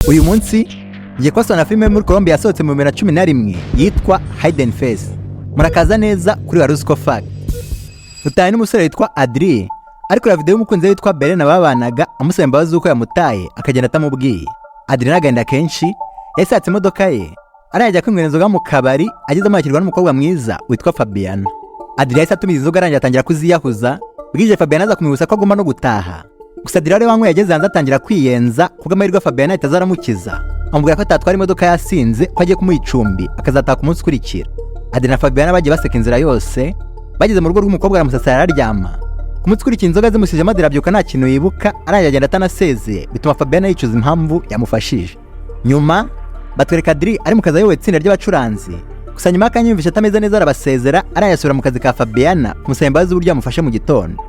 uyu munsi ngiye kubasana filime muri Colombia yasohotse mu 2011 yitwa Hidden Face. Murakaza neza kuri Waruziko Fact. Utaye n'umusore witwa Adri ariko la video y'umukunzi witwa Belena babanaga amusaba imbabazi uko yamutaye akagenda atamubwiye. Adri nagenda kenshi yasatse imodoka ye arajya kwinywera inzoga mu kabari ageze amakirwa n'umukobwa mwiza witwa Fabiana. Adri yahise atumiza inzoga arangira atangira kuziyahuza bwije Fabiana aza kumwibutsa ko agomba no gutaha. Gusa Adri wanwe yageze hanze atangira kwiyenza kuko amahirwe Fabiana itazaramukiza. Amubwira ko atatwara imodoka yasinze ko agiye kumuha icumbi akazataka umunsi ukurikira. Adri na Fabiana bagiye baseka inzira yose bageze mu rugo rw'umukobwa aramusasa araryama. Ku munsi ukurikira inzoga zimusije Adri arabyuka nta kintu yibuka arajya agenda atanasezeye bituma Fabiana yicuza impamvu yamufashije. Nyuma batwereka Adri ari mu kazi ayoboye itsinda ry'abacuranzi. Gusa nyuma akanyumvisha atameze neza arabasezera arayasubira mu kazi ka Fabiana kumusaba imbabazi uburyo yamufashe mu gitondo.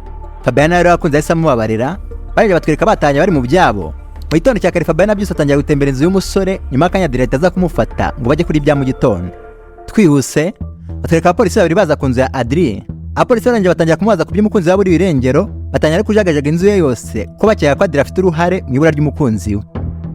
Fabiana rero akunze ahise amubabarira baje batwereka batanye bari mu byabo. Mu gitondo cya kare Fabiana byose atangira gutembera inzu y'umusore nyuma akanya Adri ataza kumufata ngo bajye kuri bya mu gitondo. Twihuse batwereka abapolisi babiri baza ku nzu ya Adri. Abapolisi baranje batangira kumubaza ku by'umukunzi wabo uri irengero batangira kujagajaga inzu ye yose ko bakeka ko Adri afite uruhare mu ibura ry'umukunzi we.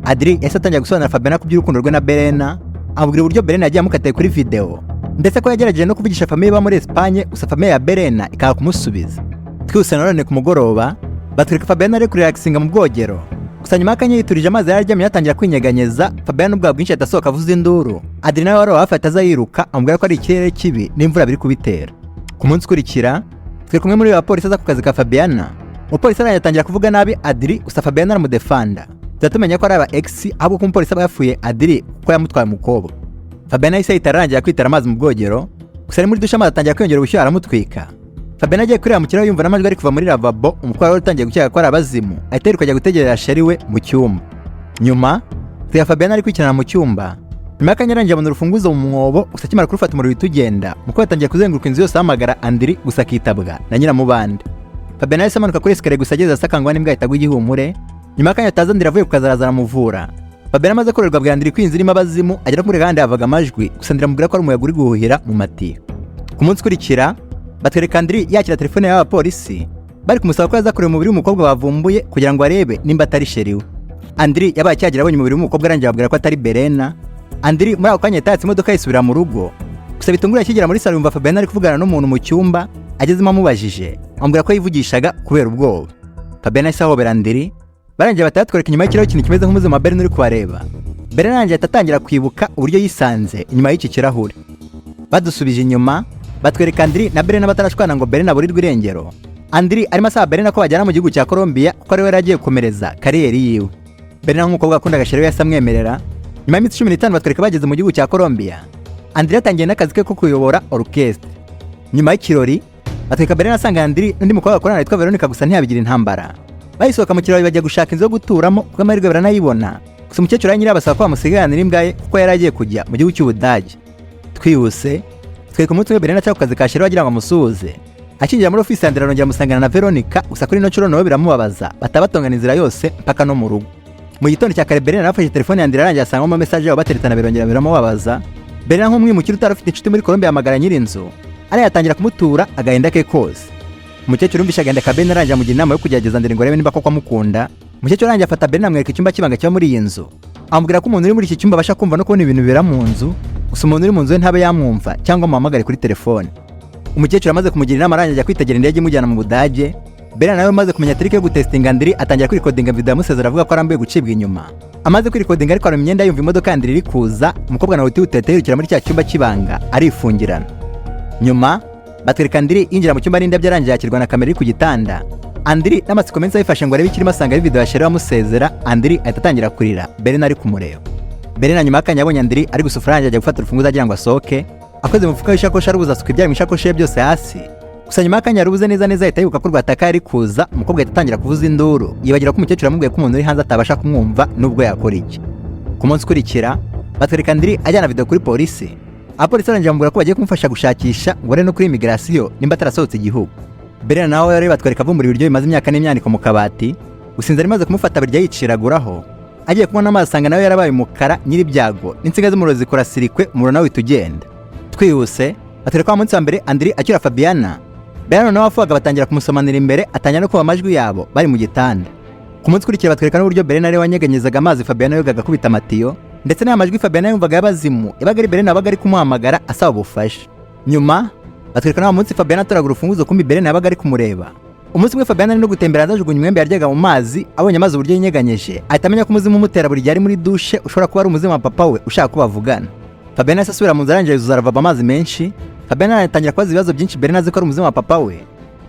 Adri yahise atangira gusobanura Fabiana ku by'urukundo rwe na Belena amubwira uburyo Belena yagiye amukataye kuri video ndetse ko yagerageje no kuvugisha famille ba muri Espagne gusa famille ya Belena ikaba kumusubiza. Twihuse none ku mugoroba batwereka Fabiana ari kurelaxinga mu bwogero. Gusa nyuma akanya yiturije amazi yararyamye yatangira kwinyeganyeza Fabiana ubwa bwinshi atasohoka avuza induru. Adri nawe wari wafata aza yiruka amubwira ko ari ikirere kibi n'imvura biri kubitera. Ku munsi ukurikira twe kumwe muri abapolisi aza ku kazi ka Fabiana. Umupolisi aranyatangira kuvuga nabi Adri gusa Fabiana aramudefanda. Tuzatumenya ko ari aba ex ahubwo ko umupolisi abayafuye Adri ko yamutwaye umukobwa. Fabiana yise itarangira kwitara amazi mu bwogero gusa ari muri dusha amazi atangira kwiyongera ubushyuhe aramutwika. Fabiana agiye kurira mu kiraro yumva n'amajwi ari kuva muri lavabo umukobwa wari utangiye gukeka ko ari abazimu ahita kujya gutegerera sheri we mu cyumba. Nyuma twe Fabiana ari kwikirana mu cyumba nyuma y'akanyarangira abona urufunguzo mu mwobo gusa akimara kurufata umuriro witugenga umukobwa atangiye kuzenguruka inzu yose ahamagara Adri gusa akitabwa na nyiramubande. Fabiana yahise amanuka kuri escalier gusa ageze asakangwa n'imbwa itagwa igihumure. Nyuma y'akanya ataza Adri avuye ku kazi araza aramuvura. Fabiana amaze korerwa bwa Adri kwinzira irimo abazimu agera kuri gahanda yavaga amajwi gusa Adri amubwira ko ari umuyaga uri guhuhira mu matiyo. Ku munsi ukurikira batwereka Adri yakira telefone y'abapolisi bari kumusaba ko yazakorera umubiri w'umukobwa bavumbuye kugira ngo arebe nimba atari sheri we. Adri yabaye cyagira abonye umubiri w'umukobwa arangiye ababwira ko atari Belena. Adri muri ako kanya yatatse imodoka yisubira mu rugo gusa bitungura akigera muri salo yumva Fabiana ari kuvugana n'umuntu mu cyumba agezemo amubajije amubwira ko yivugishaga kubera ubwoba. Fabiana yahise ahobera Adri barangiye batatwereka inyuma y'ikirahure ikintu kimeze nk'umuzima Belena uri kubareba. Belena arangiye atatangira kwibuka uburyo yisanze inyuma y'iki kirahure. Badusubije inyuma batwereka Adri na Belena batarashwana ngo Belena burirwe irengero. Adri arimo asaba Belena ko bajyana mu gihugu cya Colombia kuko ari we yaragiye gukomereza kariyeri yiwe. Belena nk'umukobwa akunda agasheri we yasamwemerera. Nyuma y'iminsi 15 batwereka bageze mu gihugu cya Colombia. Adri yatangiye n'akazi ke ko kuyobora orchestre. Nyuma y'ikirori batwereka Belena asanga Adri n'undi mukobwa akorana witwa Veronica gusa ntiyabigira intambara. Bayisohoka mu kirori bajya gushaka inzu yo guturamo kuko amahirwe baranayibona. Gusa umukecuru yanyiri abasaba ko bamusigaranira imbwa ye kuko yaragiye kujya mu gihugu cy'Ubudage. Twihuse twe ku munsi we Belena cyako kazi ka sheri wagira ngo amusuhuze. Akinjira muri office Adri arongera amusangana na Veronica gusa kuri no curo nawe biramubabaza batabatongana inzira yose mpaka no mu rugo. Mu gitondo cya kare Belena nafashe telefone ya Adri arangiye asanga mu message yabo bateretana birongera biramubabaza. Belena nk'umwimukira utarafite inshuti muri Colombia yamagara nyiri inzu arayatangira kumutura agahinda ke kose. Umukecuru umvisha agenda ka Belena arangiye amugira inama yo kugerageza Adri ngo arebe niba koko amukunda. Umukecuru arangiye afata Belena amwereka icyumba kibanga cyo muri iyi nzu amubwira ko umuntu uri muri iki cyumba abasha kumva no kubona ibintu bibera mu nzu gusa umuntu uri mu nzu we ntabe yamwumva cyangwa amuhamagare kuri telefone. Umukecuru amaze kumugira inama arangiye ajya kwitegera indege imujyana mu Budage. Belena nawe amaze kumenya trick yo gutestinga Adri atangira kwirikodinga video amusezera avuga ko arambuye gucibwa inyuma. Amaze kwirikodinga ariko ari imyenda yumva imodoka Adri iri kuza umukobwa nawe utihutete yirukira muri cya cyumba kibanga arifungirana. Nyuma batwereka Adri yinjira mu cyumba n'indabyo arangiye yakirwa na kamera iri ku gitanda. Adri n'amatsiko menshi ayifashe ngo arebe ikirimo asanga ari video ya sheri amusezera. Adri ahita atangira kurira Belena ari kumureba. Belena nyuma y'akanya yabonye Adri ari gusufura arangiye ajya gufata urufunguzo agira ngo asohoke akoze mu mufuka w'ishakoshi arubuza asuka ibyaye mu ishakoshi ye byose hasi. Gusa nyuma y'akanya yarubuze neza ahita yibuka ko rwataka ari kuza umukobwa ahita atangira kuvuza induru yibagira ko umukecuru yamubwiye ko umuntu uri hanze atabasha kumwumva nubwo yakora iki. Ku munsi ukurikira batwereka Adri ajyana video kuri polisi. Abapolisi barangiye bamubwira ko bagiye kumufasha gushakisha ngo no kuri immigration nimba atarasohotse igihugu. Belena nawe yari batwereka avumbura ibiryo bimaze imyaka n'imyaniko mu kabati gusinza rimaze kumufata birya yiciraguraho agiye kubona amazi asanga nawe yarabaye umukara nyiri byago n'insinga z'umurozi zikora sirikwe umuro nawe itugenda. Twihuse batwereka wa munsi wa mbere Adri akira Fabiana. Belena nawe afuaga batangira kumusomanira imbere atangira no kuba amajwi yabo bari mu gitanda. Ku munsi ukurikira batwereka n'uburyo Berena ari wanyeganyezaga amazi Fabiana yogaga kubita amatiyo, ndetse n'aya majwi Fabiana yumvaga y'abazimu yabaga ari Berena yabaga ari kumuhamagara asaba ubufasha. Nyuma batwereka n'uwo munsi Fabiana atoragura urufunguzo kumbi Berena yabaga ari kumureba. Umunsi umwe Fabiana ari no gutembera azajugunya umwembe yaryaga mu mazi, abonye amazi uburyo yinyeganyeje ahita amenya ko umuzimu umutera buri gihe ari muri dushe ushobora kuba ari umuzimu wa papa we ushaka ko bavugana. Fabiana yahise asubira mu nzu arangije yuzuza aravava amazi menshi. Fabiana aratangira kubaza ibibazo byinshi Berena azi ko ari umuzimu wa papa we.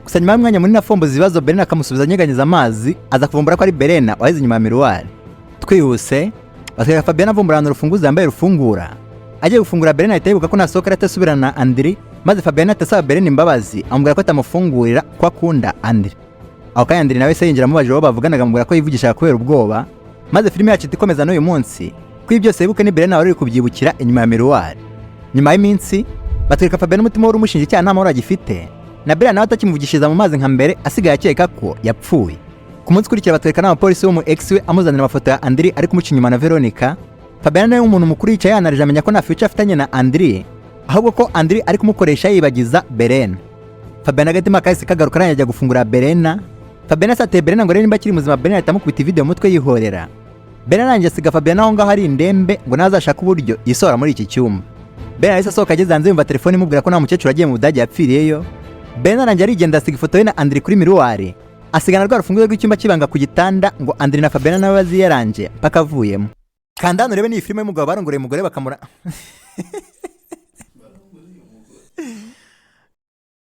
Gusa nyuma y'umwanya munini afomboza ibibazo Berena akamusubiza anyeganyeza amazi, aza kuvumbura ko ari Berena waheze inyuma ya miruwari. Twihuse batwereka Fabiana avumbura ahantu urufunguzo yambaye rufungura. Agiye gufungura Berena ahita yibuka ko nasohoka atasubirana na Andri, maze Fabiana atasaba Berena imbabazi amubwira ko atamufungurira ko akunda Andri. Aho kandi Andri nawe se yinjira mubajije aho bavuganaga amubwira ko yivugisha kubera ubwoba, maze filime yacu ikomeza n'uyu munsi ko ibi byose yibuke ni Berena wari kubyibukira inyuma ya miruwari. Nyuma y'iminsi batwereka Fabiana umutima wari umushinja icyaha nta mahoro agifite, na Berena nawe atakimuvugishiriza mu mazi nka mbere asigaye akeka ko yapfuye. Ku munsi ukurikira batwereka n'abapolisi bo mu ex we amuzanira amafoto ya Andri ari kumuca inyuma na Veronica. Fabiana nawe umuntu mukuru yicaye yanarije amenya ko nta future afitanye na Andri, ahubwo ko Andri ari kumukoresha yibagiza Berena. Fabiana agatima kahise kagaruka arajya gufungura Berena. Fabiana asateye Berena ngo rero nimba akiri muzima Berena ahita amukubita video mu mutwe yihorera. Berena arangije asiga Fabiana aho ngaho ari indembe ngo nazashaka uburyo yisohora muri iki cyumba. Berena yahise asohoka ageze hanze yumva telefone imubwira ko nta mukecuru agiye mu Budage yapfiriyeyo. Berena arangije arigenda asiga ifoto ye na Andri kuri miruwari, asigana rwa rufunguzo rw'icyumba kibanga ku gitanda ngo Andri na Fabiana nawe baziyaranje mpaka avuyemo. Kanda hano urebe ni filime y'umugabo barongoreye umugore bakamura